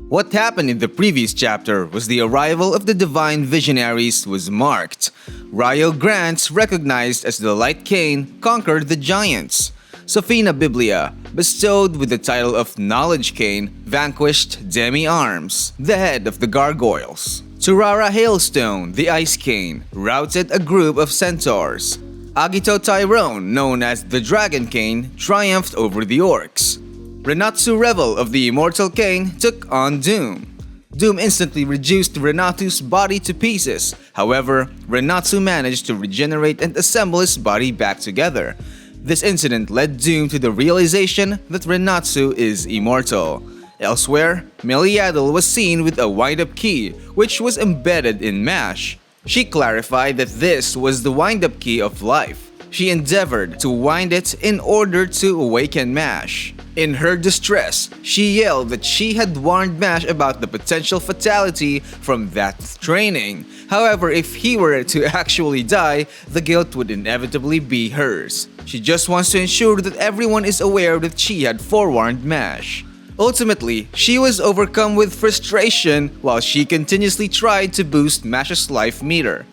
What happened in the previous chapter was the arrival of the divine Visionaries was marked. Ryo Grants, recognized as the Light Cane, conquered the giants. Sophina Biblia, bestowed with the title of Knowledge Cane, vanquished Demi-Arms, the head of the gargoyles. Turara Hailstone, the Ice Cane, routed a group of centaurs. Agito Tyrone, known as the Dragon Cane, triumphed over the orcs. Renatsu Revel of the Immortal Cane took on Doom. Doom instantly reduced Renatsu's body to pieces. However, Renatsu managed to regenerate and assemble his body back together. This incident led Doom to the realization that Renatsu is immortal. Elsewhere, Meliadel was seen with a wind-up key, which was embedded in Mash. She clarified that this was the wind-up key of life. She endeavored to wind it in order to awaken Mash. In her distress, she yelled that she had warned Mash about the potential fatality from that training. However, if he were to actually die, the guilt would inevitably be hers. She just wants to ensure that everyone is aware that she had forewarned Mash. Ultimately, she was overcome with frustration while she continuously tried to boost Mash's life meter.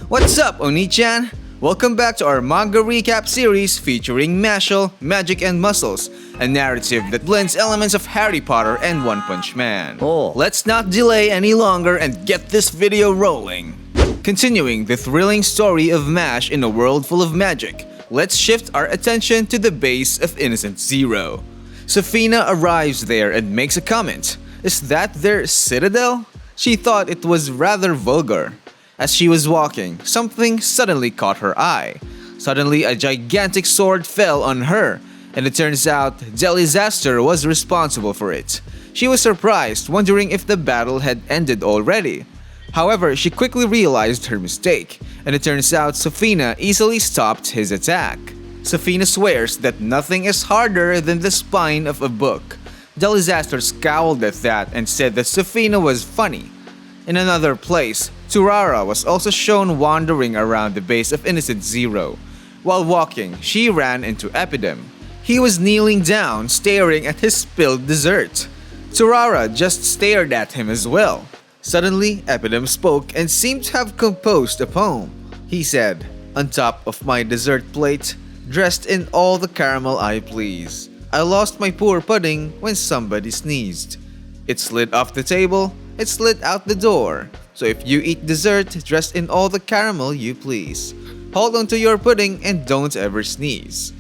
What's up, Onii-Chan? Welcome back to our manga recap series featuring Mashle, Magic and Muscles, a narrative that blends elements of Harry Potter and One Punch Man. Let's not delay any longer and get this video rolling. Continuing the thrilling story of Mash in a world full of magic, let's shift our attention to the base of Innocent Zero. Sophina arrives there and makes a comment. Is that their citadel? She thought it was rather vulgar. As she was walking, something suddenly caught her eye. Suddenly, a gigantic sword fell on her, and it turns out Delisaster was responsible for it. She was surprised, wondering if the battle had ended already. However, she quickly realized her mistake, and it turns out Sophina easily stopped his attack. Sophina swears that nothing is harder than the spine of a book. Delisaster scowled at that and said that Sophina was funny. In another place, Turara was also shown wandering around the base of Innocent Zero. While walking, she ran into Epidem. He was kneeling down, staring at his spilled dessert. Turara just stared at him as well. Suddenly, Epidem spoke and seemed to have composed a poem. He said, "On top of my dessert plate, dressed in all the caramel I please, I lost my poor pudding when somebody sneezed. It slid off the table, it slid out the door. So if you eat dessert dressed in all the caramel you please, hold on to your pudding and don't ever sneeze."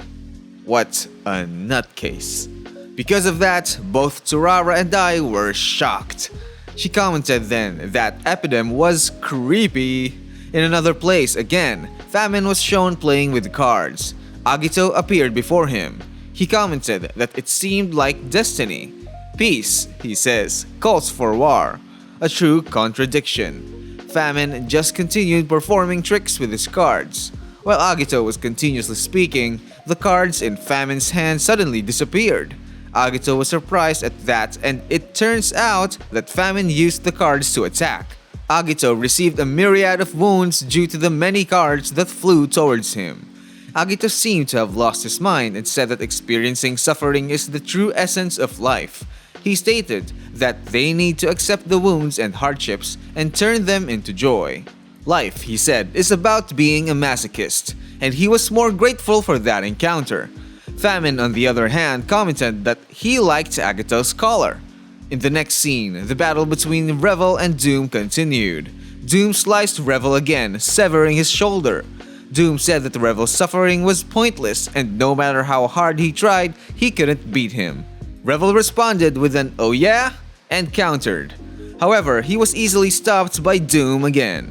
What a nutcase. Because of that, both Turara and I were shocked. She commented then that Epidem was creepy. In another place again, Famine was shown playing with cards. Agito appeared before him. He commented that it seemed like destiny. Peace, he says, calls for war. A true contradiction. Famine just continued performing tricks with his cards. While Agito was continuously speaking, the cards in Famine's hand suddenly disappeared. Agito was surprised at that, and it turns out that Famine used the cards to attack. Agito received a myriad of wounds due to the many cards that flew towards him. Agito seemed to have lost his mind and said that experiencing suffering is the true essence of life. He stated that they need to accept the wounds and hardships and turn them into joy. Life, he said, is about being a masochist, and he was more grateful for that encounter. Famine, on the other hand, commented that he liked Agito's collar. In the next scene, the battle between Revel and Doom continued. Doom sliced Revel again, severing his shoulder. Doom said that Revel's suffering was pointless, and no matter how hard he tried, he couldn't beat him. Revel responded with an "oh yeah?" and countered. However, he was easily stopped by Doom again.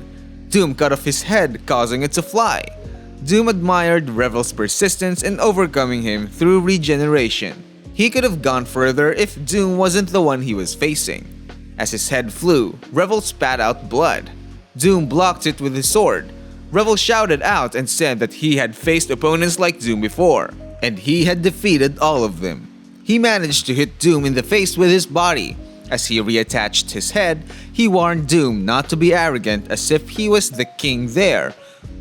Doom cut off his head, causing it to fly. Doom admired Revel's persistence in overcoming him through regeneration. He could have gone further if Doom wasn't the one he was facing. As his head flew, Revel spat out blood. Doom blocked it with his sword. Revel shouted out and said that he had faced opponents like Doom before, and he had defeated all of them. He managed to hit Doom in the face with his body. As he reattached his head, he warned Doom not to be arrogant as if he was the king there.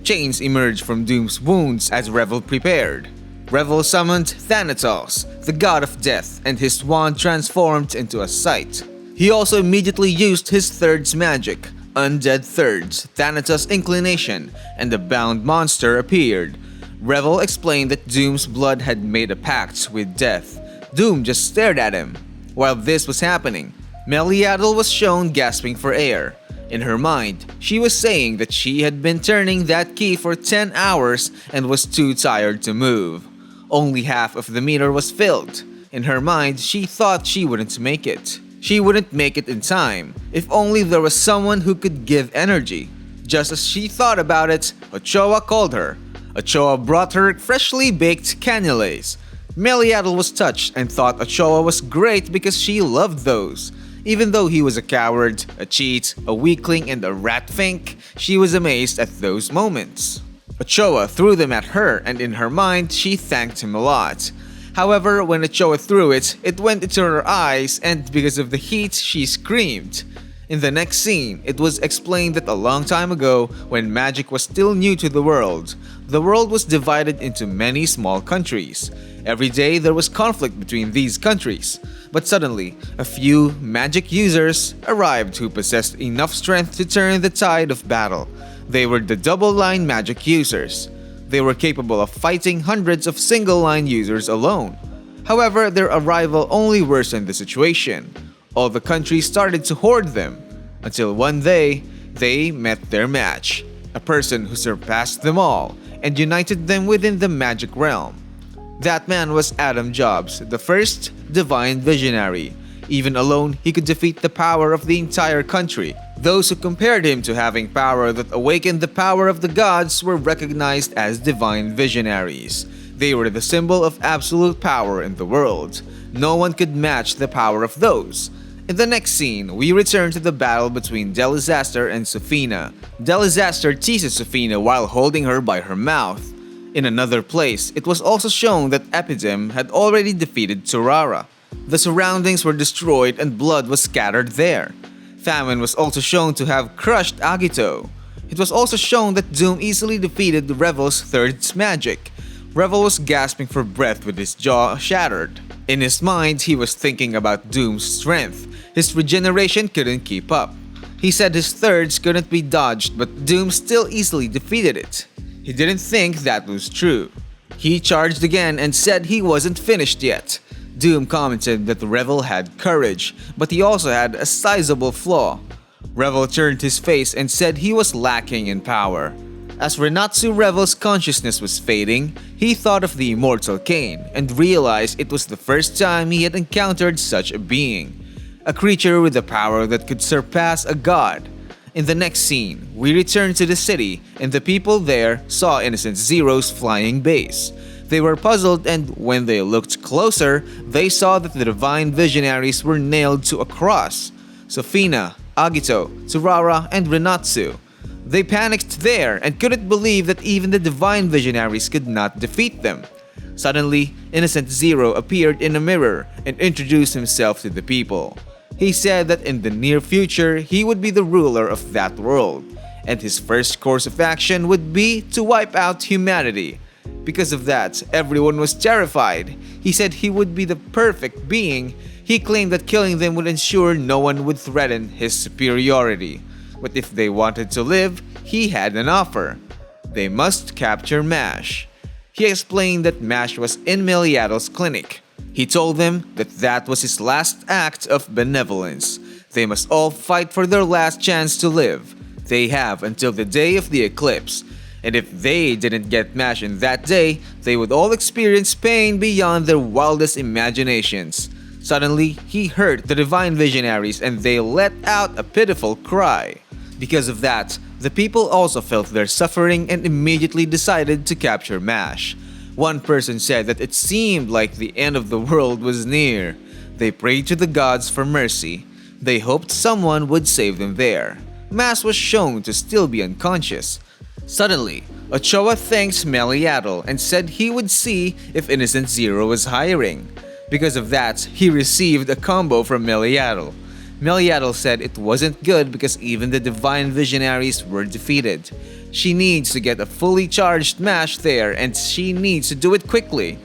Chains emerged from Doom's wounds as Revel prepared. Revel summoned Thanatos, the god of death, and his wand transformed into a scythe. He also immediately used his third's magic, Undead Thirds, Thanatos' Inclination, and the bound monster appeared. Revel explained that Doom's blood had made a pact with death. Doom just stared at him. While this was happening, Meliadel was shown gasping for air. In her mind, she was saying that she had been turning that key for 10 hours and was too tired to move. Only half of the meter was filled. In her mind, she thought she wouldn't make it. She wouldn't make it in time, if only there was someone who could give energy. Just as she thought about it, Ochoa called her. Ochoa brought her freshly baked cannules. Meliadel was touched and thought Ochoa was great because she loved those. Even though he was a coward, a cheat, a weakling, and a rat-fink, she was amazed at those moments. Ochoa threw them at her, and in her mind, she thanked him a lot. However, when Ochoa threw it, it went into her eyes, and because of the heat, she screamed. In the next scene, it was explained that a long time ago, when magic was still new to the world was divided into many small countries. Every day, there was conflict between these countries. But suddenly, a few magic users arrived who possessed enough strength to turn the tide of battle. They were the double-line magic users. They were capable of fighting hundreds of single-line users alone. However, their arrival only worsened the situation. All the countries started to hoard them, until one day, they met their match. A person who surpassed them all and united them within the magic realm. That man was Adam Jobs, the first divine visionary. Even alone, he could defeat the power of the entire country. Those who compared him to having power that awakened the power of the gods were recognized as divine visionaries. They were the symbol of absolute power in the world. No one could match the power of those. In the next scene, we return to the battle between Delisaster and Sofina. Delisaster teases Sofina while holding her by her mouth. In another place, it was also shown that Epidem had already defeated Turara. The surroundings were destroyed and blood was scattered there. Famine was also shown to have crushed Agito. It was also shown that Doom easily defeated Revel's third magic. Revel was gasping for breath with his jaw shattered. In his mind, he was thinking about Doom's strength. His regeneration couldn't keep up. He said his thirds couldn't be dodged, but Doom still easily defeated it. He didn't think that was true. He charged again and said he wasn't finished yet. Doom commented that Revel had courage, but he also had a sizable flaw. Revel turned his face and said he was lacking in power. As Renatsu Revel's consciousness was fading, he thought of the immortal Cain and realized it was the first time he had encountered such a being. A creature with a power that could surpass a god. In the next scene, we return to the city and the people there saw Innocent Zero's flying base. They were puzzled and when they looked closer, they saw that the divine visionaries were nailed to a cross. Sofina, Agito, Turara, and Renatsu. They panicked there and couldn't believe that even the divine visionaries could not defeat them. Suddenly, Innocent Zero appeared in a mirror and introduced himself to the people. He said that in the near future, he would be the ruler of that world, and his first course of action would be to wipe out humanity. Because of that, everyone was terrified. He said he would be the perfect being. He claimed that killing them would ensure no one would threaten his superiority. But if they wanted to live, he had an offer. They must capture Mash. He explained that Mash was in Meliadel's clinic. He told them that that was his last act of benevolence. They must all fight for their last chance to live. They have until the day of the eclipse. And if they didn't get Mash in that day, they would all experience pain beyond their wildest imaginations. Suddenly, he heard the divine visionaries and they let out a pitiful cry. Because of that, the people also felt their suffering and immediately decided to capture Mash. One person said that it seemed like the end of the world was near. They prayed to the gods for mercy. They hoped someone would save them there. Mash was shown to still be unconscious. Suddenly, Ochoa thanked Meliadel and said he would see if Innocent Zero was hiring. Because of that, he received a combo from Meliadel. Meliadel said it wasn't good because even the divine visionaries were defeated. She needs to get a fully charged Mash there and she needs to do it quickly.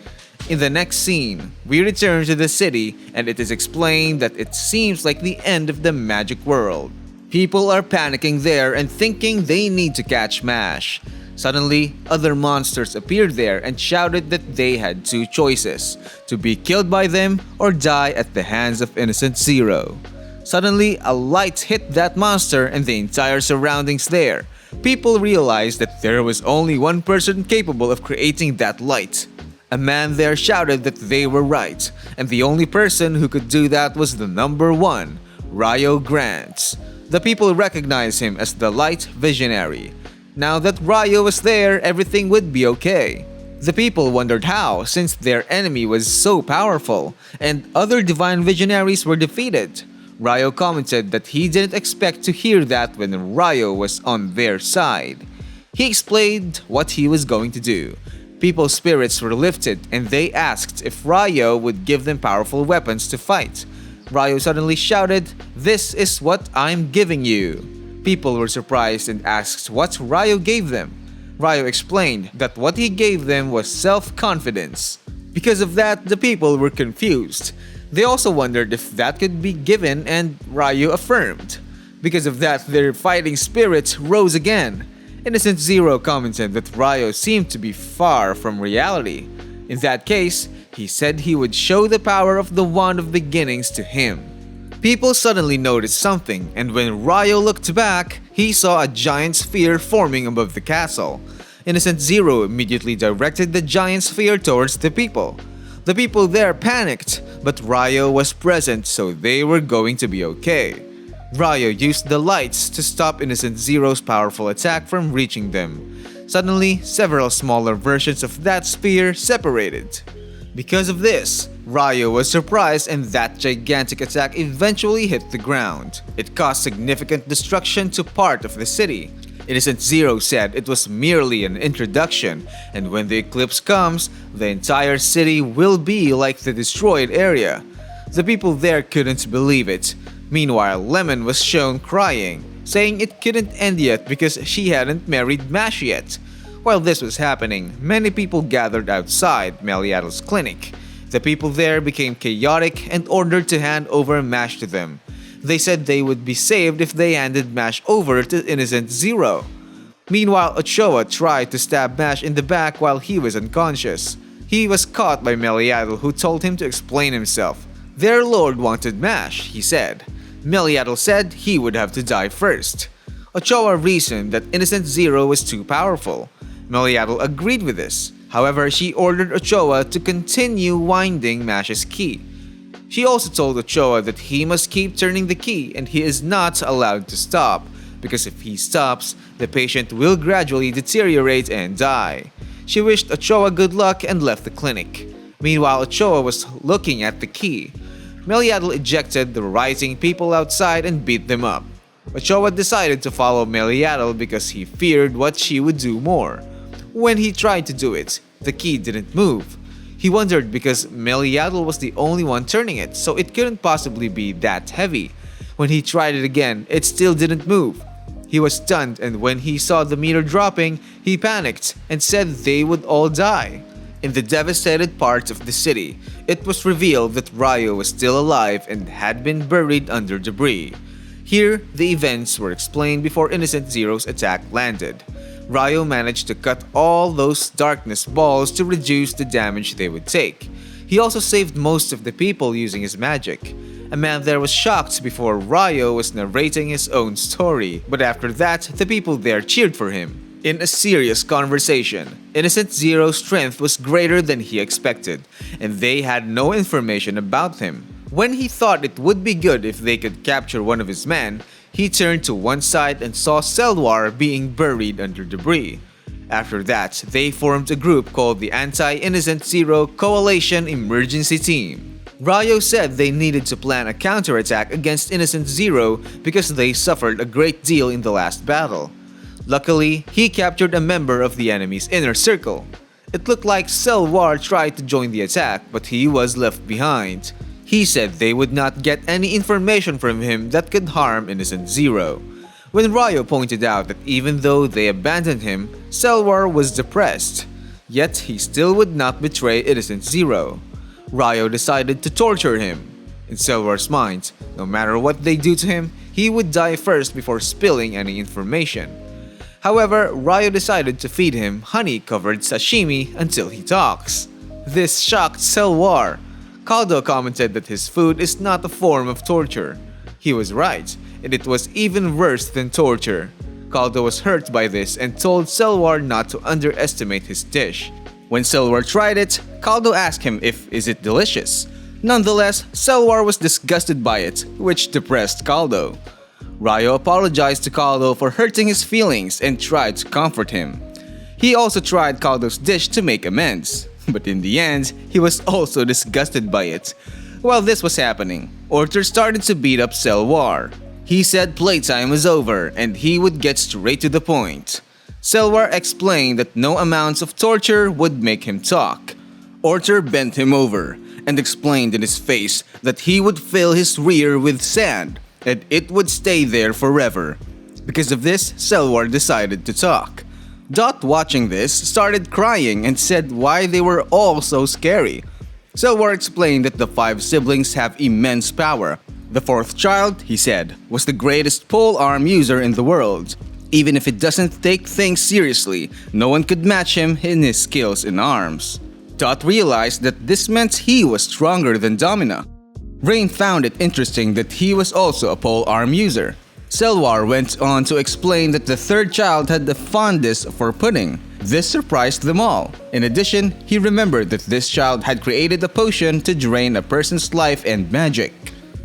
In the next scene, we return to the city and it is explained that it seems like the end of the magic world. People are panicking there and thinking they need to catch Mash. Suddenly, other monsters appeared there and shouted that they had two choices, to be killed by them or die at the hands of Innocent Zero. Suddenly, a light hit that monster and the entire surroundings there. People realized that there was only one person capable of creating that light. A man there shouted that they were right, and the only person who could do that was the number one, Ryo Grants. The people recognized him as the Light Visionary. Now that Ryo was there, everything would be okay. The people wondered how, since their enemy was so powerful, and other divine visionaries were defeated. Ryo commented that he didn't expect to hear that when Ryo was on their side. He explained what he was going to do. People's spirits were lifted and they asked if Ryo would give them powerful weapons to fight. Ryo suddenly shouted, "This is what I'm giving you." People were surprised and asked what Ryo gave them. Ryo explained that what he gave them was self-confidence. Because of that, the people were confused. They also wondered if that could be given and Ryo affirmed. Because of that, their fighting spirits rose again. Innocent Zero commented that Ryo seemed to be far from reality. In that case, he said he would show the power of the Wand of Beginnings to him. People suddenly noticed something, and when Ryo looked back, he saw a giant sphere forming above the castle. Innocent Zero immediately directed the giant sphere towards the people. The people there panicked, but Ryo was present, so they were going to be okay. Ryo used the lights to stop Innocent Zero's powerful attack from reaching them. Suddenly, several smaller versions of that sphere separated. Because of this, Ryo was surprised and that gigantic attack eventually hit the ground. It caused significant destruction to part of the city. Innocent Zero said it was merely an introduction, and when the eclipse comes, the entire city will be like the destroyed area. The people there couldn't believe it. Meanwhile, Lemon was shown crying, saying it couldn't end yet because she hadn't married Mash yet. While this was happening, many people gathered outside Meliadel's clinic. The people there became chaotic and ordered to hand over Mash to them. They said they would be saved if they handed Mash over to Innocent Zero. Meanwhile, Ochoa tried to stab Mash in the back while he was unconscious. He was caught by Meliadel, who told him to explain himself. Their lord wanted Mash, he said. Meliadel said he would have to die first. Ochoa reasoned that Innocent Zero was too powerful. Meliadel agreed with this. However, she ordered Ochoa to continue winding Mash's key. She also told Ochoa that he must keep turning the key and he is not allowed to stop, because if he stops, the patient will gradually deteriorate and die. She wished Ochoa good luck and left the clinic. Meanwhile, Ochoa was looking at the key. Meliadel ejected the rising people outside and beat them up. Ochoa decided to follow Meliadel because he feared what she would do more. When he tried to do it, the key didn't move. He wondered because Meliadel was the only one turning it, so it couldn't possibly be that heavy. When he tried it again, it still didn't move. He was stunned, and when he saw the meter dropping, he panicked and said they would all die. In the devastated parts of the city, it was revealed that Ryo was still alive and had been buried under debris. Here, the events were explained before Innocent Zero's attack landed. Ryo managed to cut all those darkness balls to reduce the damage they would take. He also saved most of the people using his magic. A man there was shocked before Ryo was narrating his own story, but after that, the people there cheered for him. In a serious conversation, Innocent Zero's strength was greater than he expected, and they had no information about him. When he thought it would be good if they could capture one of his men, he turned to one side and saw Selwar being buried under debris. After that, they formed a group called the Anti-Innocent Zero Coalition Emergency Team. Ryo said they needed to plan a counterattack against Innocent Zero because they suffered a great deal in the last battle. Luckily, he captured a member of the enemy's inner circle. It looked like Selwar tried to join the attack, but he was left behind. He said they would not get any information from him that could harm Innocent Zero. When Ryo pointed out that even though they abandoned him, Selwar was depressed. Yet he still would not betray Innocent Zero. Ryo decided to torture him. In Selwar's mind, no matter what they do to him, he would die first before spilling any information. However, Ryo decided to feed him honey-covered sashimi until he talks. This shocked Selwar. Kaldo commented that his food is not a form of torture. He was right, and it was even worse than torture. Kaldo was hurt by this and told Selwar not to underestimate his dish. When Selwar tried it, Kaldo asked him if is it delicious. Nonetheless, Selwar was disgusted by it, which depressed Kaldo. Ryo apologized to Kaldo for hurting his feelings and tried to comfort him. He also tried Kaldo's dish to make amends, but in the end, he was also disgusted by it. While this was happening, Orter started to beat up Selwar. He said playtime was over and he would get straight to the point. Selwar explained that no amounts of torture would make him talk. Orter bent him over and explained in his face that he would fill his rear with sand and it would stay there forever. Because of this, Selwar decided to talk. Dot, watching this, started crying and said why they were all so scary. Selwar explained that the 5 siblings have immense power. The 4th child, he said, was the greatest polearm user in the world. Even if it doesn't take things seriously, no one could match him in his skills in arms. Dot realized that this meant he was stronger than Domina. Rayne found it interesting that he was also a polearm user. Selwar went on to explain that the 3rd child had the fondness for pudding. This surprised them all. In addition, he remembered that this child had created a potion to drain a person's life and magic.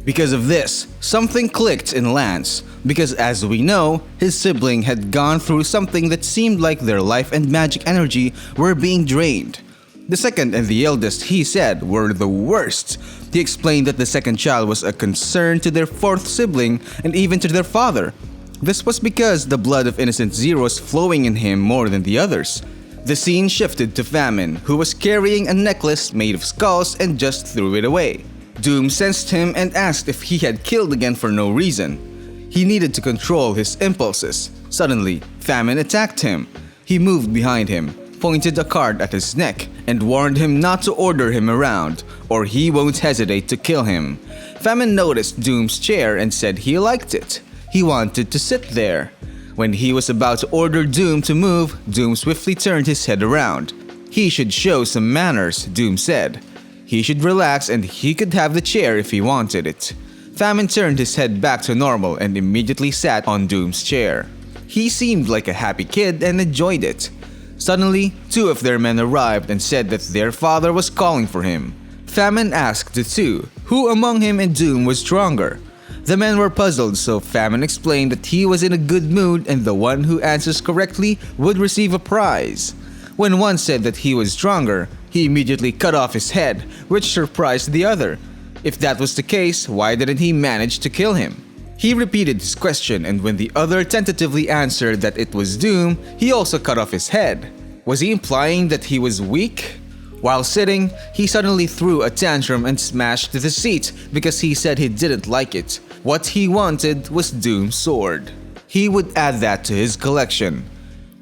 Because of this, something clicked in Lance, because as we know, his sibling had gone through something that seemed like their life and magic energy were being drained. The 2nd and the eldest, he said, were the worst. He explained that the 2nd child was a concern to their 4th sibling and even to their father. This was because the blood of Innocent Zero was flowing in him more than the others. The scene shifted to Famine, who was carrying a necklace made of skulls and just threw it away. Doom sensed him and asked if he had killed again for no reason. He needed to control his impulses. Suddenly, Famine attacked him. He moved behind him, pointed a card at his neck, and warned him not to order him around, or he won't hesitate to kill him. Famine noticed Doom's chair and said he liked it. He wanted to sit there. When he was about to order Doom to move, Doom swiftly turned his head around. He should show some manners, Doom said. He should relax and he could have the chair if he wanted it. Famine turned his head back to normal and immediately sat on Doom's chair. He seemed like a happy kid and enjoyed it. Suddenly, 2 of their men arrived and said that their father was calling for him. Famine asked the 2 who among him and Doom was stronger. The men were puzzled, so Famine explained that he was in a good mood and the one who answers correctly would receive a prize. When one said that he was stronger, he immediately cut off his head, which surprised the other. If that was the case, why didn't he manage to kill him? He repeated his question, and when the other tentatively answered that it was Doom, he also cut off his head. Was he implying that he was weak? While sitting, he suddenly threw a tantrum and smashed the seat because he said he didn't like it. What he wanted was Doom's sword. He would add that to his collection.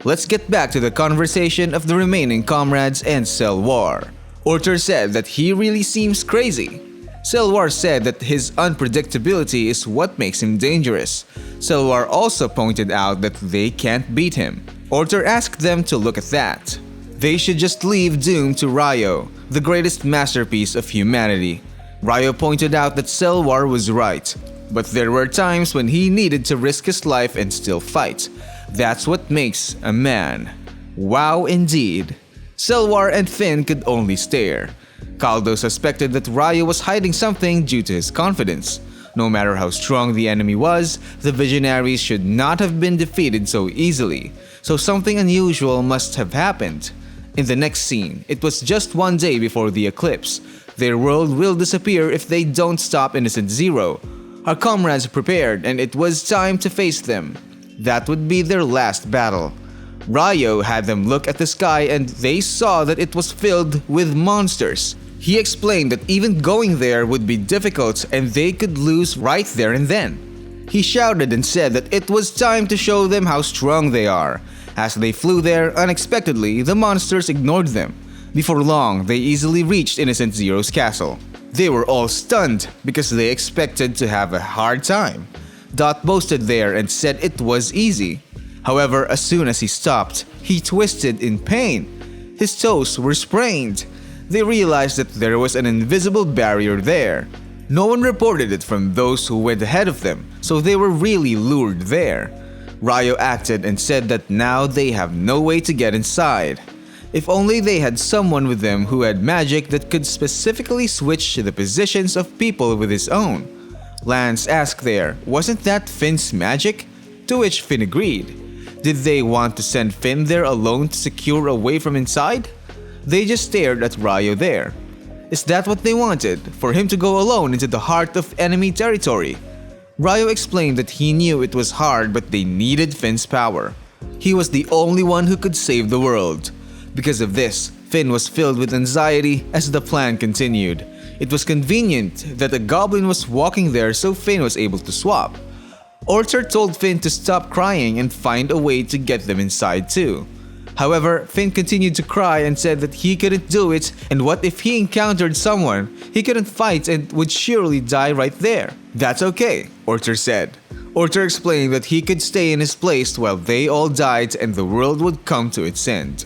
Let's get back to the conversation of the remaining comrades and Selwar. Orter said that he really seems crazy. Selwar said that his unpredictability is what makes him dangerous. Selwar also pointed out that they can't beat him. Orter asked them to look at that. They should just leave Doom to Ryo, the greatest masterpiece of humanity. Ryo pointed out that Selwar was right, but there were times when he needed to risk his life and still fight. That's what makes a man. Wow indeed. Selwar and Finn could only stare. Kaldo suspected that Ryo was hiding something due to his confidence. No matter how strong the enemy was, the Visionaries should not have been defeated so easily, so something unusual must have happened. In the next scene, it was just one day before the eclipse. Their world will disappear if they don't stop Innocent Zero. Our comrades prepared and it was time to face them. That would be their last battle. Ryo had them look at the sky and they saw that it was filled with monsters. He explained that even going there would be difficult and they could lose right there and then. He shouted and said that it was time to show them how strong they are. As they flew there, unexpectedly, the monsters ignored them. Before long, they easily reached Innocent Zero's castle. They were all stunned because they expected to have a hard time. Dot boasted there and said it was easy. However, as soon as he stopped, he twisted in pain. His toes were sprained. They realized that there was an invisible barrier there. No one reported it from those who went ahead of them, so they were really lured there. Ryo acted and said that now they have no way to get inside. If only they had someone with them who had magic that could specifically switch the positions of people with his own. Lance asked there, wasn't that Finn's magic? To which Finn agreed. Did they want to send Finn there alone to secure a way from inside? They just stared at Ryo there. Is that what they wanted? For him to go alone into the heart of enemy territory? Ryo explained that he knew it was hard but they needed Finn's power. He was the only one who could save the world. Because of this, Finn was filled with anxiety as the plan continued. It was convenient that a goblin was walking there so Finn was able to swap. Orter told Finn to stop crying and find a way to get them inside too. However, Finn continued to cry and said that he couldn't do it, and what if he encountered someone? He couldn't fight and would surely die right there. That's okay, Orter said. Orter explained that he could stay in his place while they all died and the world would come to its end.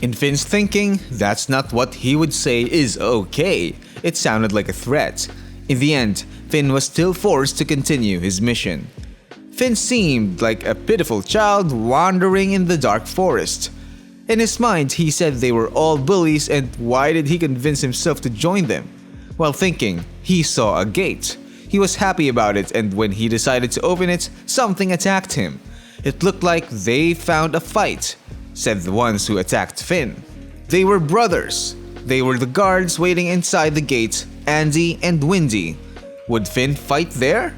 In Finn's thinking, that's not what he would say is okay. It sounded like a threat. In the end, Finn was still forced to continue his mission. Finn seemed like a pitiful child wandering in the dark forest. In his mind, he said they were all bullies and why did he convince himself to join them? While thinking, he saw a gate. He was happy about it and when he decided to open it, something attacked him. It looked like they found a fight, said the ones who attacked Finn. They were brothers. They were the guards waiting inside the gate, Andy and Windy. Would Finn fight there?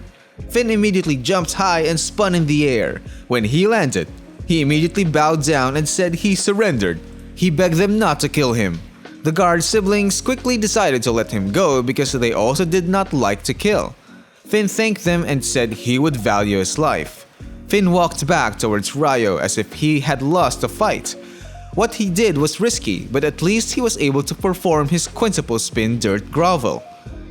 Finn immediately jumped high and spun in the air. When he landed, he immediately bowed down and said he surrendered. He begged them not to kill him. The guard siblings quickly decided to let him go because they also did not like to kill. Finn thanked them and said he would value his life. Finn walked back towards Ryo as if he had lost a fight. What he did was risky, but at least he was able to perform his quintuple spin dirt grovel.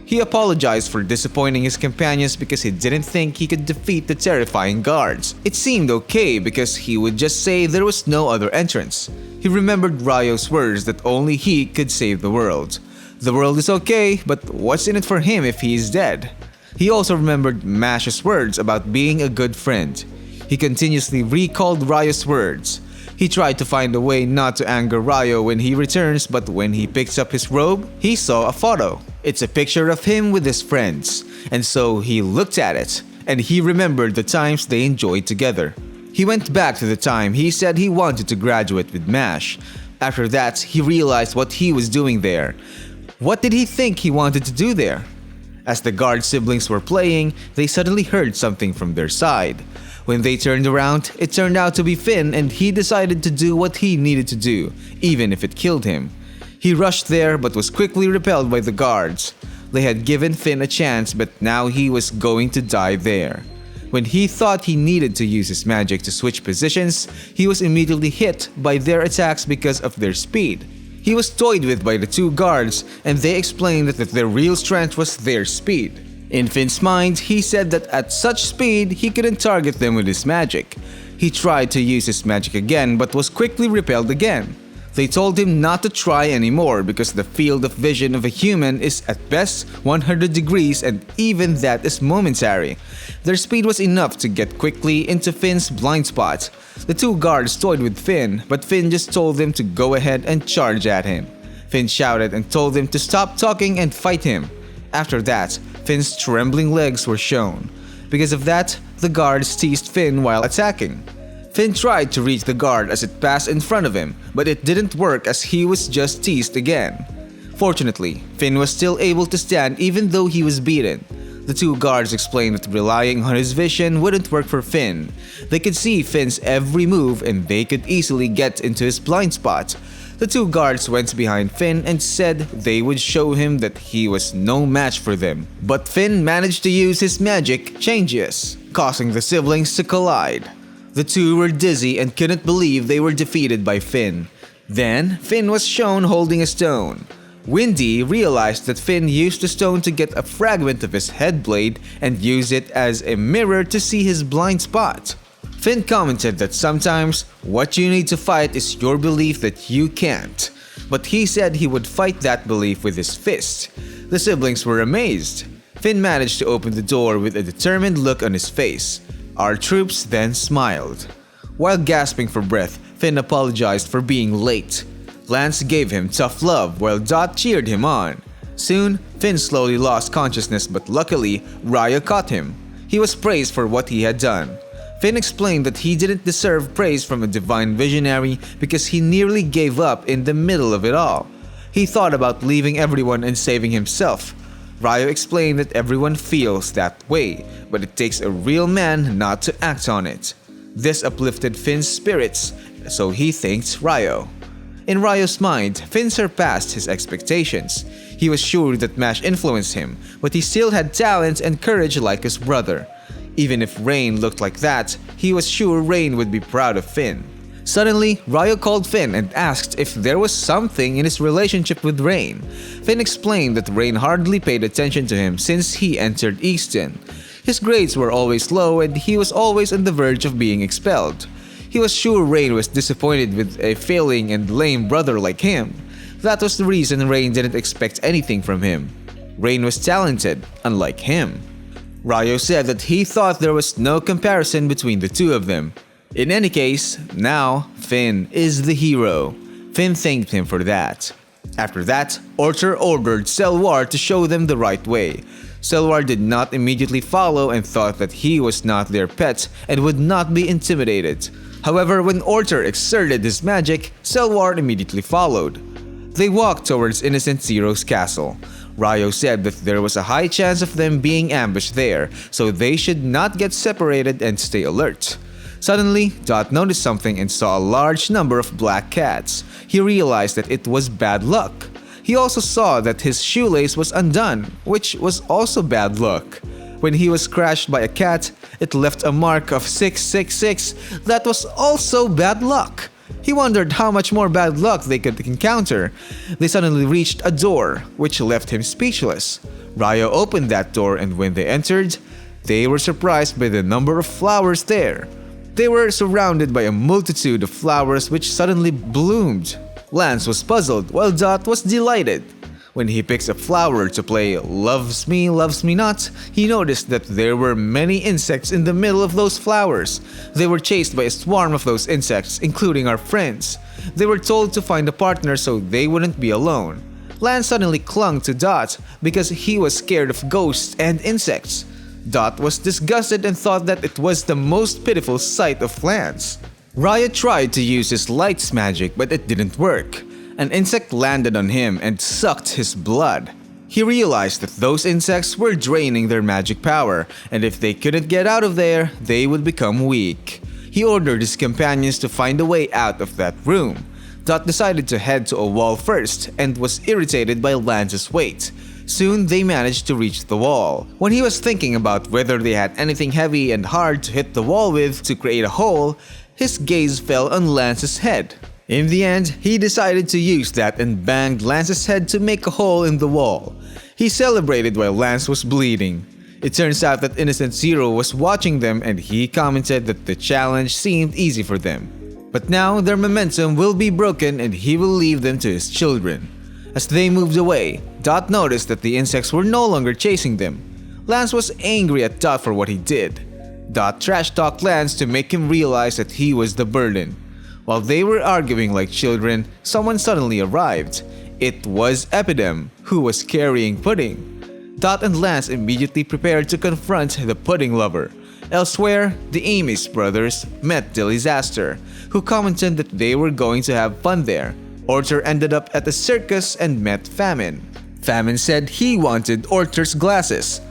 He apologized for disappointing his companions because he didn't think he could defeat the terrifying guards. It seemed okay because he would just say there was no other entrance. He remembered Ryo's words that only he could save the world. The world is okay, but what's in it for him if he is dead? He also remembered Mashle's words about being a good friend. He continuously recalled Ryo's words. He tried to find a way not to anger Ryo when he returns, but when he picks up his robe, he saw a photo. It's a picture of him with his friends, and so he looked at it, and he remembered the times they enjoyed together. He went back to the time he said he wanted to graduate with Mash. After that, he realized what he was doing there. What did he think he wanted to do there? As the guard siblings were playing, they suddenly heard something from their side. When they turned around, it turned out to be Finn and he decided to do what he needed to do, even if it killed him. He rushed there but was quickly repelled by the guards. They had given Finn a chance but now he was going to die there. When he thought he needed to use his magic to switch positions, he was immediately hit by their attacks because of their speed. He was toyed with by the two guards and they explained that their real strength was their speed. In Finn's mind, he said that at such speed, he couldn't target them with his magic. He tried to use his magic again but was quickly repelled again. They told him not to try anymore because the field of vision of a human is at best 100 degrees and even that is momentary. Their speed was enough to get quickly into Finn's blind spot. The two guards toyed with Finn, but Finn just told them to go ahead and charge at him. Finn shouted and told them to stop talking and fight him. After that, Finn's trembling legs were shown. Because of that, the guards teased Finn while attacking. Finn tried to reach the guard as it passed in front of him, but it didn't work as he was just teased again. Fortunately, Finn was still able to stand even though he was beaten. The two guards explained that relying on his vision wouldn't work for Finn. They could see Finn's every move and they could easily get into his blind spot. The two guards went behind Finn and said they would show him that he was no match for them. But Finn managed to use his magic, Changes, causing the siblings to collide. The two were dizzy and couldn't believe they were defeated by Finn. Then, Finn was shown holding a stone. Windy realized that Finn used the stone to get a fragment of his head blade and use it as a mirror to see his blind spot. Finn commented that sometimes what you need to fight is your belief that you can't, but he said he would fight that belief with his fist. The siblings were amazed. Finn managed to open the door with a determined look on his face. Our troops then smiled. While gasping for breath, Finn apologized for being late. Lance gave him tough love while Dot cheered him on. Soon, Finn slowly lost consciousness, but luckily, Ryo caught him. He was praised for what he had done. Finn explained that he didn't deserve praise from a divine visionary because he nearly gave up in the middle of it all. He thought about leaving everyone and saving himself. Ryo explained that everyone feels that way, but it takes a real man not to act on it. This uplifted Finn's spirits, so he thanked Ryo. In Ryo's mind, Finn surpassed his expectations. He was sure that Mash influenced him, but he still had talent and courage like his brother. Even if Rayne looked like that, he was sure Rayne would be proud of Finn. Suddenly, Ryo called Finn and asked if there was something in his relationship with Rayne. Finn explained that Rayne hardly paid attention to him since he entered Easton. His grades were always low and he was always on the verge of being expelled. He was sure Rayne was disappointed with a failing and lame brother like him. That was the reason Rayne didn't expect anything from him. Rayne was talented, unlike him. Ryo said that he thought there was no comparison between the two of them. In any case, now Finn is the hero. Finn thanked him for that. After that, Orter ordered Selwar to show them the right way. Selwar did not immediately follow and thought that he was not their pet and would not be intimidated. However, when Orter exerted his magic, Selwar immediately followed. They walked towards Innocent Zero's castle. Ryo said that there was a high chance of them being ambushed there, so they should not get separated and stay alert. Suddenly, Dot noticed something and saw a large number of black cats. He realized that it was bad luck. He also saw that his shoelace was undone, which was also bad luck. When he was crushed by a cat, it left a mark of 666. That was also bad luck. He wondered how much more bad luck they could encounter. They suddenly reached a door, which left him speechless. Ryo opened that door and when they entered, they were surprised by the number of flowers there. They were surrounded by a multitude of flowers which suddenly bloomed. Lance was puzzled while Dot was delighted. When he picks a flower to play Loves Me Not, he noticed that there were many insects in the middle of those flowers. They were chased by a swarm of those insects, including our friends. They were told to find a partner so they wouldn't be alone. Lance suddenly clung to Dot because he was scared of ghosts and insects. Dot was disgusted and thought that it was the most pitiful sight of Lance. Ryo tried to use his lights magic but it didn't work. An insect landed on him and sucked his blood. He realized that those insects were draining their magic power, and if they couldn't get out of there, they would become weak. He ordered his companions to find a way out of that room. Dot decided to head to a wall first and was irritated by Lance's weight. Soon they managed to reach the wall. When he was thinking about whether they had anything heavy and hard to hit the wall with to create a hole, his gaze fell on Lance's head. In the end, he decided to use that and banged Lance's head to make a hole in the wall. He celebrated while Lance was bleeding. It turns out that Innocent Zero was watching them and he commented that the challenge seemed easy for them. But now their momentum will be broken and he will leave them to his children. As they moved away, Dot noticed that the insects were no longer chasing them. Lance was angry at Dot for what he did. Dot trash-talked Lance to make him realize that he was the burden. While they were arguing like children, someone suddenly arrived. It was Epidem, who was carrying pudding. Dot and Lance immediately prepared to confront the pudding lover. Elsewhere, the Amis brothers met Delisaster, who commented that they were going to have fun there. Orter ended up at a circus and met Famine. Famine said he wanted Orter's glasses.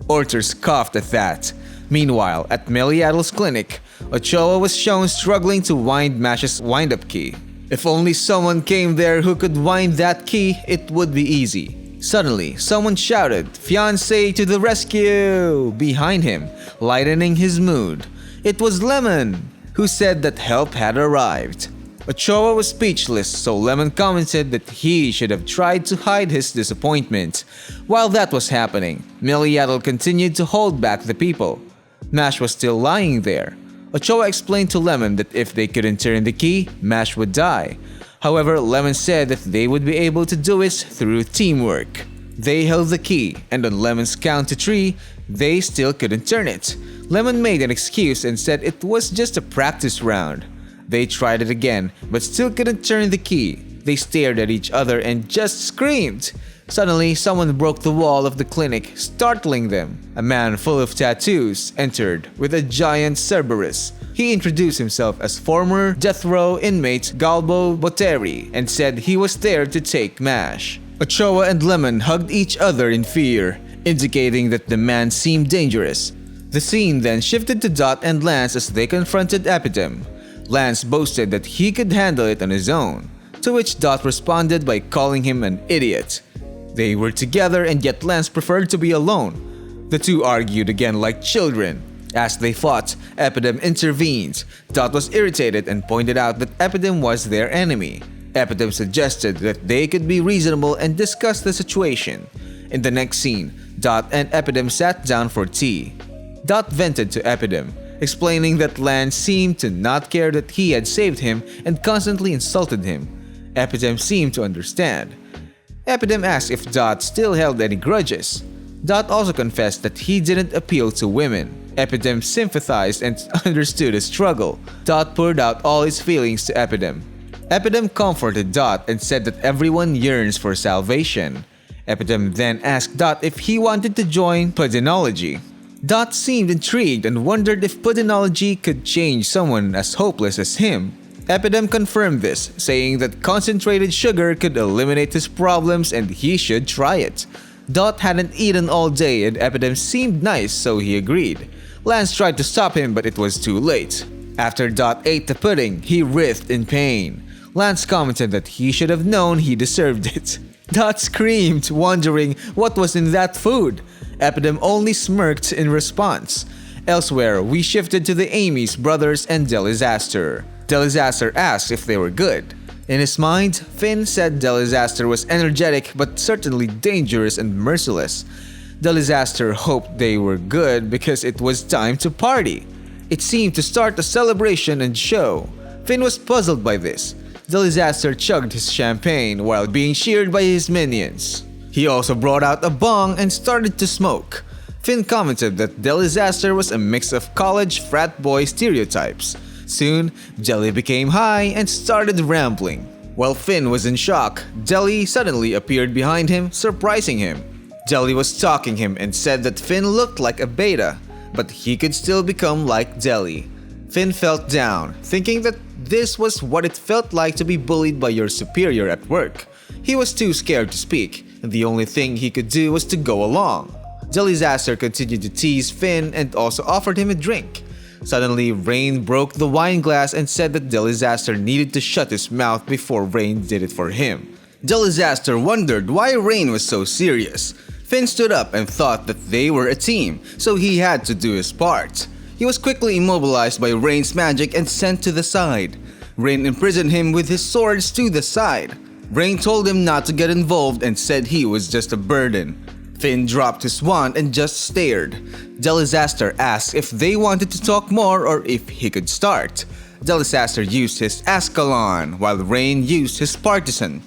Orter scoffed at that. Meanwhile, at Meliadel's clinic, Ochoa was shown struggling to wind Mash's wind-up key. If only someone came there who could wind that key, it would be easy. Suddenly, someone shouted, "Fiancé to the rescue!" behind him, lightening his mood. It was Lemon, who said that help had arrived. Ochoa was speechless, so Lemon commented that he should have tried to hide his disappointment. While that was happening, Miliaddle continued to hold back the people. Mash was still lying there. Ochoa explained to Lemon that if they couldn't turn the key, Mash would die. However, Lemon said that they would be able to do it through teamwork. They held the key, and on Lemon's count to 3, they still couldn't turn it. Lemon made an excuse and said it was just a practice round. They tried it again, but still couldn't turn the key. They stared at each other and just screamed. Suddenly, someone broke the wall of the clinic, startling them. A man full of tattoos entered with a giant Cerberus. He introduced himself as former death row inmate Galbo Boteri and said he was there to take Mash. Ochoa and Lemon hugged each other in fear, indicating that the man seemed dangerous. The scene then shifted to Dot and Lance as they confronted Epidem. Lance boasted that he could handle it on his own, to which Dot responded by calling him an idiot. They were together and yet Lance preferred to be alone. The two argued again like children. As they fought, Epidem intervened. Dot was irritated and pointed out that Epidem was their enemy. Epidem suggested that they could be reasonable and discuss the situation. In the next scene, Dot and Epidem sat down for tea. Dot vented to Epidem, explaining that Lance seemed to not care that he had saved him and constantly insulted him. Epidem seemed to understand. Epidem asked if Dot still held any grudges. Dot also confessed that he didn't appeal to women. Epidem sympathized and understood his struggle. Dot poured out all his feelings to Epidem. Epidem comforted Dot and said that everyone yearns for salvation. Epidem then asked Dot if he wanted to join Pudinology. Dot seemed intrigued and wondered if Pudinology could change someone as hopeless as him. Epidem confirmed this, saying that concentrated sugar could eliminate his problems and he should try it. Dot hadn't eaten all day and Epidem seemed nice, so he agreed. Lance tried to stop him, but it was too late. After Dot ate the pudding, he writhed in pain. Lance commented that he should have known he deserved it. Dot screamed, wondering what was in that food. Epidem only smirked in response. Elsewhere, we shifted to the Amy's brothers and Delisaster. Delisaster asked if they were good. In his mind, Finn said Delisaster was energetic but certainly dangerous and merciless. Delisaster hoped they were good because it was time to party. It seemed to start a celebration and show. Finn was puzzled by this. Delisaster chugged his champagne while being cheered by his minions. He also brought out a bong and started to smoke. Finn commented that Delisaster was a mix of college frat boy stereotypes. Soon, Jelly became high and started rambling. While Finn was in shock, Jelly suddenly appeared behind him, surprising him. Jelly was stalking him and said that Finn looked like a beta, but he could still become like Jelly. Finn felt down, thinking that this was what it felt like to be bullied by your superior at work. He was too scared to speak, and the only thing he could do was to go along. Delisaster continued to tease Finn and also offered him a drink. Suddenly, Rayne broke the wine glass and said that Delisaster needed to shut his mouth before Rayne did it for him. Delisaster wondered why Rayne was so serious. Finn stood up and thought that they were a team, so he had to do his part. He was quickly immobilized by Rayne's magic and sent to the side. Rayne imprisoned him with his swords to the side. Rayne told him not to get involved and said he was just a burden. Finn dropped his wand and just stared. Delisaster asked if they wanted to talk more or if he could start. Delisaster used his Ascalon while Rayne used his Partisan.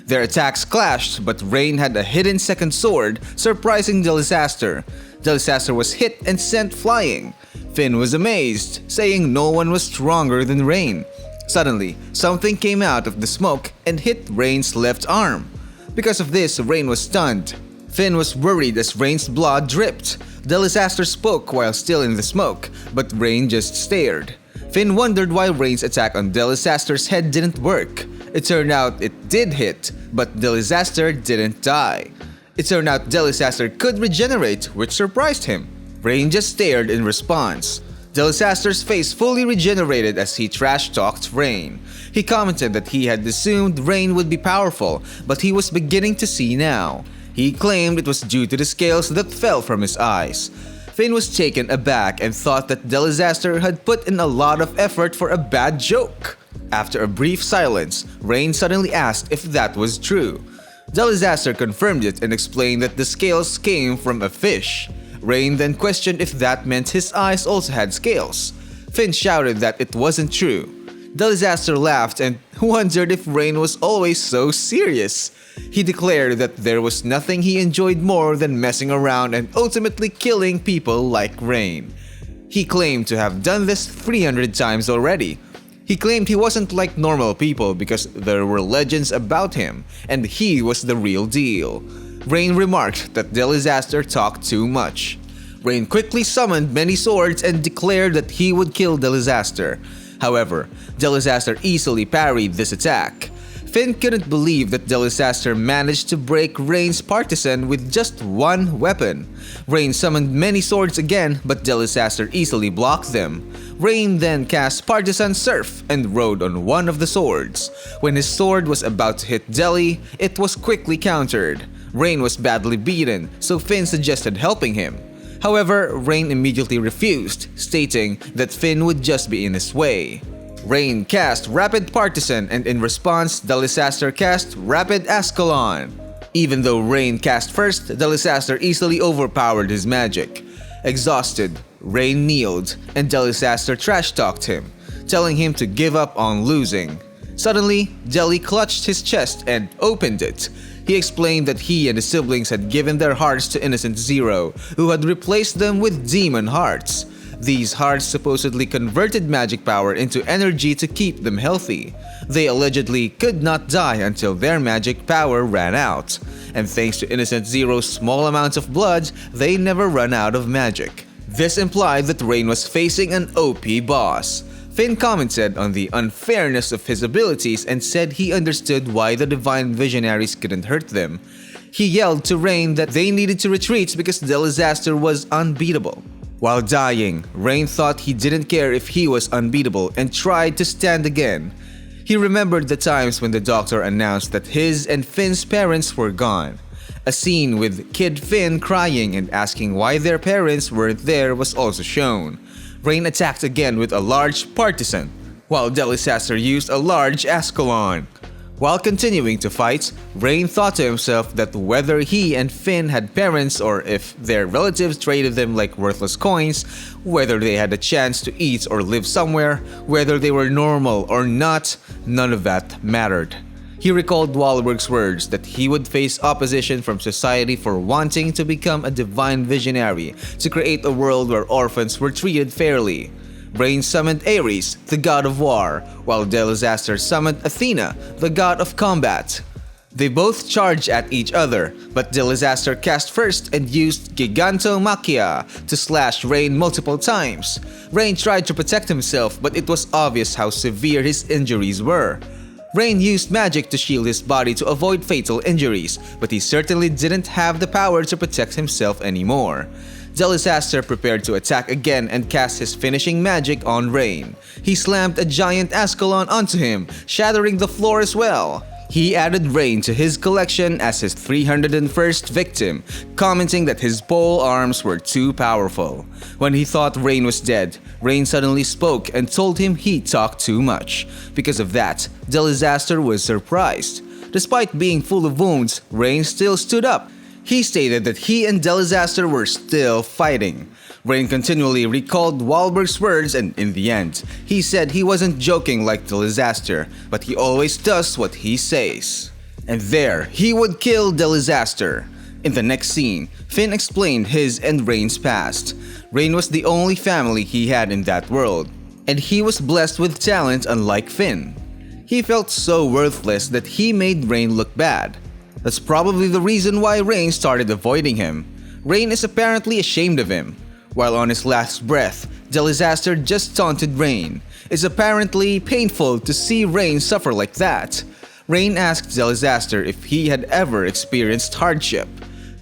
Their attacks clashed, but Rayne had a hidden second sword, surprising Delisaster. Delisaster was hit and sent flying. Finn was amazed, saying no one was stronger than Rayne. Suddenly, something came out of the smoke and hit Rayne's left arm. Because of this, Rayne was stunned. Finn was worried as Rayne's blood dripped. Delisaster spoke while still in the smoke, but Rayne just stared. Finn wondered why Rayne's attack on Delisaster's head didn't work. It turned out it did hit, but Delisaster didn't die. It turned out Delisaster could regenerate, which surprised him. Rayne just stared in response. Delisaster's face fully regenerated as he trash-talked Rayne. He commented that he had assumed Rayne would be powerful, but he was beginning to see now. He claimed it was due to the scales that fell from his eyes. Finn was taken aback and thought that Delisaster had put in a lot of effort for a bad joke. After a brief silence, Rayne suddenly asked if that was true. Delisaster confirmed it and explained that the scales came from a fish. Rayne then questioned if that meant his eyes also had scales. Finn shouted that it wasn't true. Delisaster laughed and wondered if Rayne was always so serious. He declared that there was nothing he enjoyed more than messing around and ultimately killing people like Rayne. He claimed to have done this 300 times already. He claimed he wasn't like normal people because there were legends about him, and he was the real deal. Rayne remarked that Delisaster talked too much. Rayne quickly summoned many swords and declared that he would kill Delisaster. However, Delisaster easily parried this attack. Finn couldn't believe that Delisaster managed to break Rayne's partisan with just one weapon. Rayne summoned many swords again, but Delisaster easily blocked them. Rayne then cast Partisan Surf and rode on one of the swords. When his sword was about to hit Deli, it was quickly countered. Rayne was badly beaten, so Finn suggested helping him. However, Rayne immediately refused, stating that Finn would just be in his way. Rayne cast Rapid Partisan and in response, Delisaster cast Rapid Ascalon. Even though Rayne cast first, Delisaster easily overpowered his magic. Exhausted, Rayne kneeled and Delisaster trash-talked him, telling him to give up on losing. Suddenly, Deli clutched his chest and opened it. He explained that he and his siblings had given their hearts to Innocent Zero, who had replaced them with demon hearts. These hearts supposedly converted magic power into energy to keep them healthy. They allegedly could not die until their magic power ran out. And thanks to Innocent Zero's small amounts of blood, they never run out of magic. This implied that Rayne was facing an OP boss. Finn commented on the unfairness of his abilities and said he understood why the Divine Visionaries couldn't hurt them. He yelled to Rayne that they needed to retreat because Delisaster was unbeatable. While dying, Rayne thought he didn't care if he was unbeatable and tried to stand again. He remembered the times when the doctor announced that his and Finn's parents were gone. A scene with Kid Finn crying and asking why their parents weren't there was also shown. Rayne attacked again with a large partisan, while Delisaster used a large Ascalon. While continuing to fight, Rayne thought to himself that whether he and Finn had parents or if their relatives traded them like worthless coins, whether they had a chance to eat or live somewhere, whether they were normal or not, none of that mattered. He recalled Wahlberg's words that he would face opposition from society for wanting to become a divine visionary to create a world where orphans were treated fairly. Rayne summoned Ares, the god of war, while Delisaster summoned Athena, the god of combat. They both charged at each other, but Delisaster cast first and used Gigantomachia to slash Rayne multiple times. Rayne tried to protect himself, but it was obvious how severe his injuries were. Rayne used magic to shield his body to avoid fatal injuries, but he certainly didn't have the power to protect himself anymore. Delisaster prepared to attack again and cast his finishing magic on Rayne. He slammed a giant Ascalon onto him, shattering the floor as well. He added Rayne to his collection as his 301st victim, commenting that his pole arms were too powerful. When he thought Rayne was dead, Rayne suddenly spoke and told him he talked too much. Because of that, Delisaster was surprised. Despite being full of wounds, Rayne still stood up. He stated that he and Delisaster were still fighting. Rayne continually recalled Wahlberg's words and in the end, he said he wasn't joking like Delisaster, but he always does what he says. And there, he would kill Delisaster. In the next scene, Finn explained his and Rayne's past. Rayne was the only family he had in that world, and he was blessed with talent unlike Finn. He felt so worthless that he made Rayne look bad. That's probably the reason why Rayne started avoiding him. Rayne is apparently ashamed of him. While on his last breath, Delisaster just taunted Rayne. It's apparently painful to see Rayne suffer like that. Rayne asked Delisaster if he had ever experienced hardship.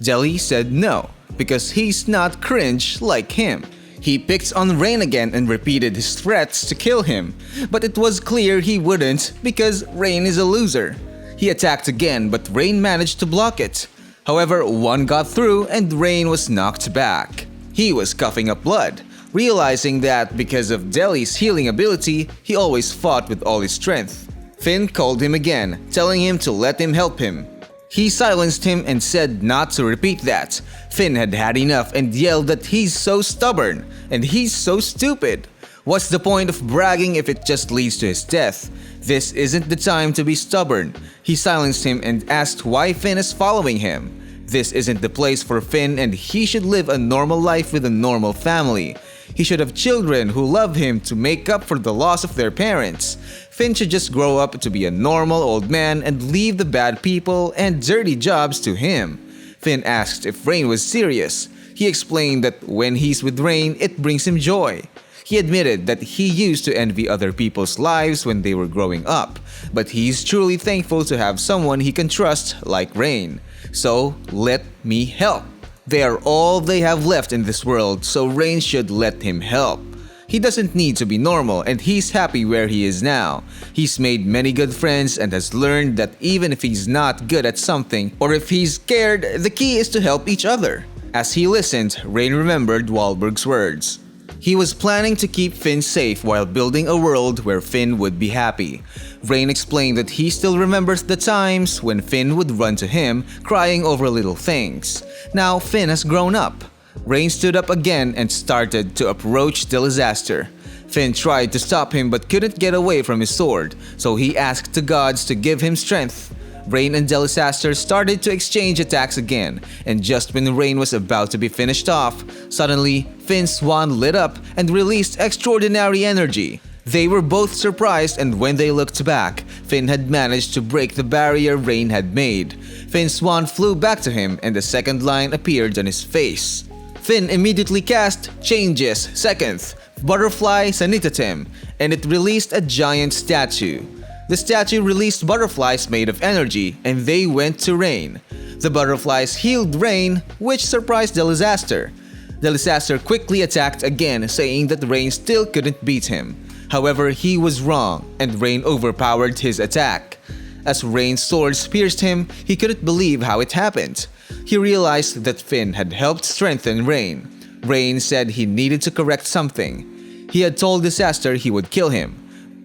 Deli said no, because he's not cringe like him. He picked on Rayne again and repeated his threats to kill him, but it was clear he wouldn't because Rayne is a loser. He attacked again, but Rayne managed to block it. However, one got through and Rayne was knocked back. He was coughing up blood, realizing that because of Deli's healing ability, he always fought with all his strength. Finn called him again, telling him to let him help him. He silenced him and said not to repeat that. Finn had had enough and yelled that he's so stubborn and he's so stupid. What's the point of bragging if it just leads to his death? This isn't the time to be stubborn. He silenced him and asked why Finn is following him. This isn't the place for Finn and he should live a normal life with a normal family. He should have children who love him to make up for the loss of their parents. Finn should just grow up to be a normal old man and leave the bad people and dirty jobs to him. Finn asked if Rayne was serious. He explained that when he's with Rayne, it brings him joy. He admitted that he used to envy other people's lives when they were growing up, but he's truly thankful to have someone he can trust like Rayne. So, let me help. They are all they have left in this world, so Rayne should let him help. He doesn't need to be normal and he's happy where he is now. He's made many good friends and has learned that even if he's not good at something or if he's scared, the key is to help each other. As he listened, Rayne remembered Wahlberg's words. He was planning to keep Finn safe while building a world where Finn would be happy. Rayne explained that he still remembers the times when Finn would run to him, crying over little things. Now Finn has grown up. Rayne stood up again and started to approach Delisaster. Finn tried to stop him but couldn't get away from his sword, so he asked the gods to give him strength. Rayne and Delisaster started to exchange attacks again, and just when Rayne was about to be finished off, suddenly Finn's wand lit up and released extraordinary energy. They were both surprised, and when they looked back, Finn had managed to break the barrier Rayne had made. Finn's wand flew back to him and the second line appeared on his face. Finn immediately cast Changes, Second, Butterfly Sanitatem, and it released a giant statue. The statue released butterflies made of energy, and they went to Rayne. The butterflies healed Rayne, which surprised Delisaster. Delisaster quickly attacked again, saying that Rayne still couldn't beat him. However, he was wrong, and Rayne overpowered his attack. As Rayne's swords pierced him, he couldn't believe how it happened. He realized that Finn had helped strengthen Rayne. Rayne said he needed to correct something. He had told Delisaster he would kill him.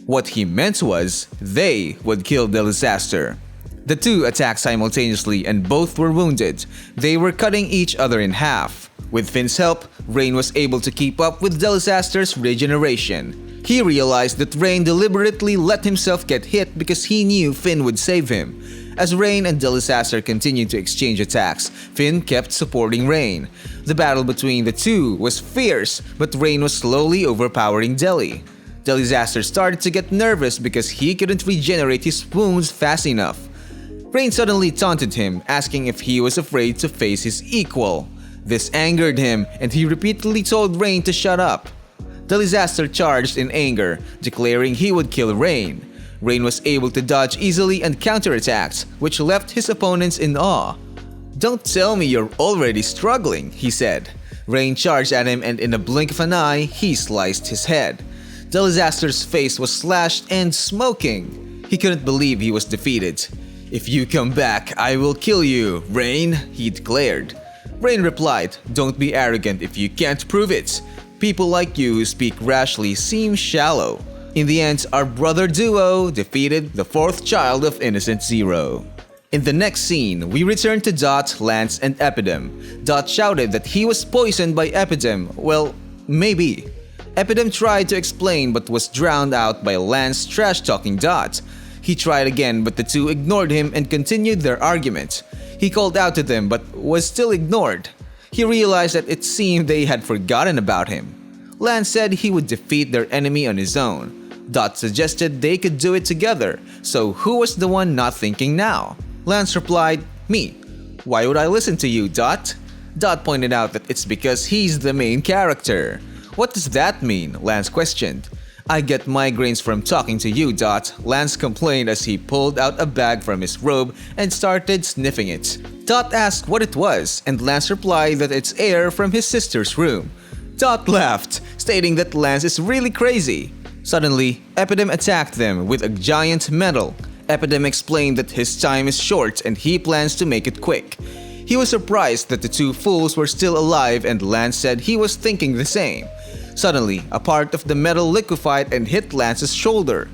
What he meant was, they would kill Delisaster. The two attacked simultaneously and both were wounded. They were cutting each other in half. With Finn's help, Rayne was able to keep up with Delisaster's regeneration. He realized that Rayne deliberately let himself get hit because he knew Finn would save him. As Rayne and Delisaster continued to exchange attacks, Finn kept supporting Rayne. The battle between the two was fierce, but Rayne was slowly overpowering Deli. Delisaster started to get nervous because he couldn't regenerate his wounds fast enough. Rayne suddenly taunted him, asking if he was afraid to face his equal. This angered him, and he repeatedly told Rayne to shut up. Delisaster charged in anger, declaring he would kill Rayne. Rayne was able to dodge easily and counterattacked, which left his opponents in awe. "Don't tell me you're already struggling," he said. Rayne charged at him and in a blink of an eye, he sliced his head. Delisaster's face was slashed and smoking. He couldn't believe he was defeated. "If you come back, I will kill you, Rayne," he declared. Rayne replied, "Don't be arrogant if you can't prove it. People like you who speak rashly seem shallow." In the end, our brother duo defeated the fourth child of Innocent Zero. In the next scene, we return to Dot, Lance, and Epidem. Dot shouted that he was poisoned by Epidem. Well, maybe. Epidem tried to explain but was drowned out by Lance trash-talking Dot. He tried again but the two ignored him and continued their argument. He called out to them but was still ignored. He realized that it seemed they had forgotten about him. Lance said he would defeat their enemy on his own. Dot suggested they could do it together, so who was the one not thinking now? Lance replied, "Me. Why would I listen to you, Dot?" Dot pointed out that it's because he's the main character. "What does that mean?" Lance questioned. "I get migraines from talking to you, Dot," Lance complained as he pulled out a bag from his robe and started sniffing it. Dot asked what it was, and Lance replied that it's air from his sister's room. Dot laughed, stating that Lance is really crazy. Suddenly, Epidem attacked them with a giant medal. Epidem explained that his time is short and he plans to make it quick. He was surprised that the two fools were still alive, and Lance said he was thinking the same. Suddenly, a part of the metal liquefied and hit Lance's shoulder.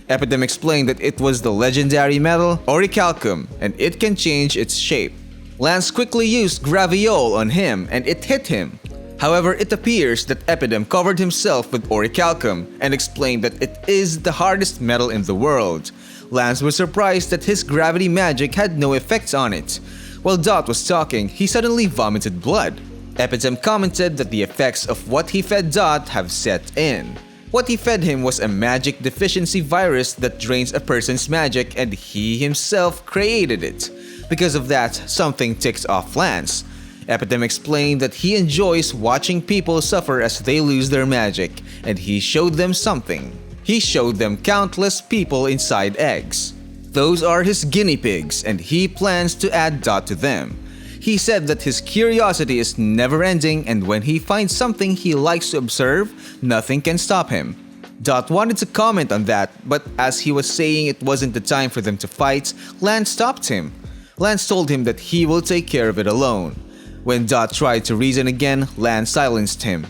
Epidem explained that it was the legendary metal orichalcum, and it can change its shape. Lance quickly used graviole on him, and it hit him. However, it appears that Epidem covered himself with orichalcum and explained that it is the hardest metal in the world. Lance was surprised that his gravity magic had no effects on it. While Dot was talking, he suddenly vomited blood. Epidem commented that the effects of what he fed Dot have set in. What he fed him was a magic deficiency virus that drains a person's magic, and he himself created it. Because of that, something ticks off Lance. Epidem explained that he enjoys watching people suffer as they lose their magic, and he showed them something. He showed them countless people inside eggs. Those are his guinea pigs, and he plans to add Dot to them. He said that his curiosity is never-ending, and when he finds something he likes to observe, nothing can stop him. Dot wanted to comment on that, but as he was saying it wasn't the time for them to fight, Lance stopped him. Lance told him that he will take care of it alone. When Dot tried to reason again, Lance silenced him.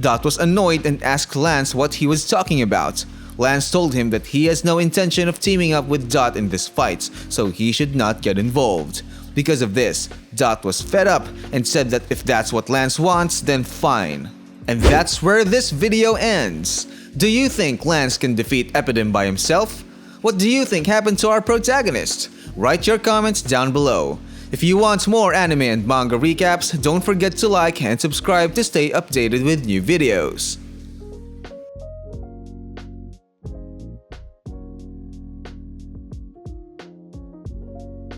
Dot was annoyed and asked Lance what he was talking about. Lance told him that he has no intention of teaming up with Dot in this fight, so he should not get involved. Because of this, Dot was fed up and said that if that's what Lance wants, then fine. And that's where this video ends. Do you think Lance can defeat Epidem by himself? What do you think happened to our protagonist? Write your comments down below. If you want more anime and manga recaps, don't forget to like and subscribe to stay updated with new videos.